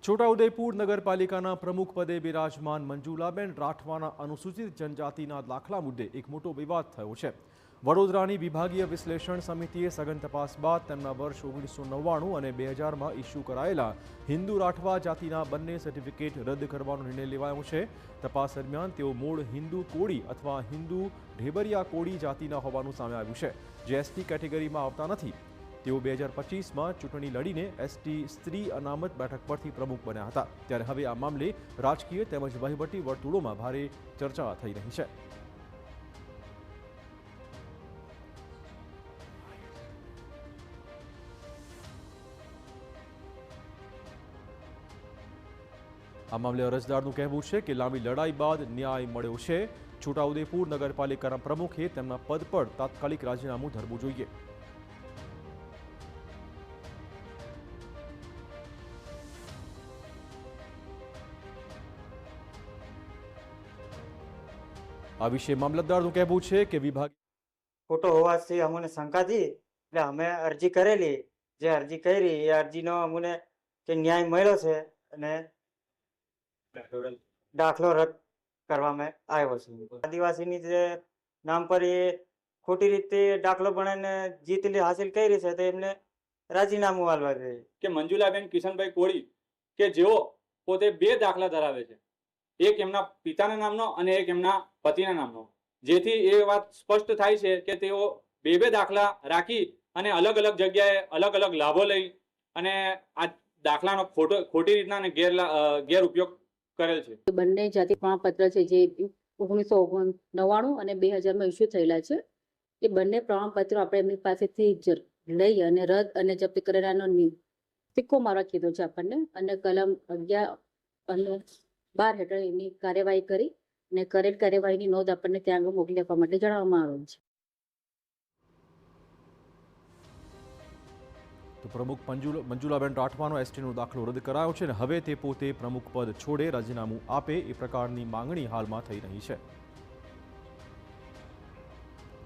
છોટાઉદેપુર નગરપાલિકાના પ્રમુખ પદે બિરાજમાન મંજુલાબેન રાઠવાના અનુસૂચિત જનજાતિના દાખલા મુદ્દે એક મોટો વિવાદ થયો છે। વડોદરાની વિભાગીય વિશ્લેષણ સમિતિએ સઘન તપાસ બાદ તેમના વર્ષ 1999 અને 2000માં ઇસ્યુ કરાયેલા હિન્દુ રાઠવા જાતિના બંને સર્ટિફિકેટ રદ કરવાનો નિર્ણય લેવાયો છે। તપાસ દરમિયાન તેઓ મૂળ હિન્દુ કોળી અથવા હિન્દુ ઢેબરિયા કોળી જાતિના હોવાનું સામે આવ્યું છે, જે એસટી કેટેગરીમાં આવતા નથી। તેઓ 2025માં ચૂંટણી લડીને એસટી સ્ત્રી અનામત બેઠક પરથી પ્રમુખ બન્યા હતા। ત્યારે હવે આ મામલે રાજકીય તેમજ વહીવટી વર્તુળોમાં ભારે ચર્ચા થઈ રહી છે। આ મામલે અરજદારનું કહેવું છે કે લાંબી લડાઈ બાદ ન્યાય મળ્યો છે। છોટાઉદેપુર નગરપાલિકાના પ્રમુખે તેમના પદ પર તાત્કાલિક રાજીનામું ધરવું જોઈએ। આ વિશે મામલતદારનું કહેવું છે કે વિભાગ ખોટો હોવાથી અમને શંકા હતી, એટલે અમે અરજી કરેલી। જે અરજી કરી એ અરજીનો અમને કે ન્યાય મળ્યો છે અને દાખલો રદ કરવામાં આવ્યો છે। આદિવાસીની જે નામ પર એ ખોટી રીતે દાખલો બનાવીને જીત હાસિલ કરી છે, તો એમને રાજીનામું આલવા જોઈએ। કે મંજુલાબેન કિશનભાઈ કોળી કે જેઓ પોતે બે દાખલા ધરાવે છે, એક એમના પિતાના નામનો અને એક એમના પતિના નામનો, જેથી એ વાત સ્પષ્ટ થાય છે કે તેઓ બે દાખલા રાખી અને અલગ અલગ જગ્યાએ અલગ અલગ લાભો લઈ અને આ દાખલાનો ખોટી રીતના અને ગેરઉપયોગ કરેલ છે। બંને જાતિ પ્રમાણપત્ર છે જે 1999 અને 2000માં ઇસ્યુ થયેલા છે, એ બંને પ્રમાણપત્રો આપણે એમની પાસેથી લઈ અને રદ અને જપ્ત કરેલાનો સિક્કો મારવા કીધો છે આપણને, અને કલમ 11 અને 12 હેઠળ એની કાર્યવાહી કરી અને કરેલ કાર્યવાહીની નોંધ આપણને ત્યાં આગળ મોકલી આપવા માટે જણાવવામાં આવેલ છે। તો પ્રમુખ મંજુલાબેન રાઠવાનો એસટીનો દાખલો રદ કરાયો છે અને હવે તે પોતે પ્રમુખ પદ છોડે, રાજીનામું આપે એ પ્રકારની માંગણી હાલમાં થઈ રહી છે।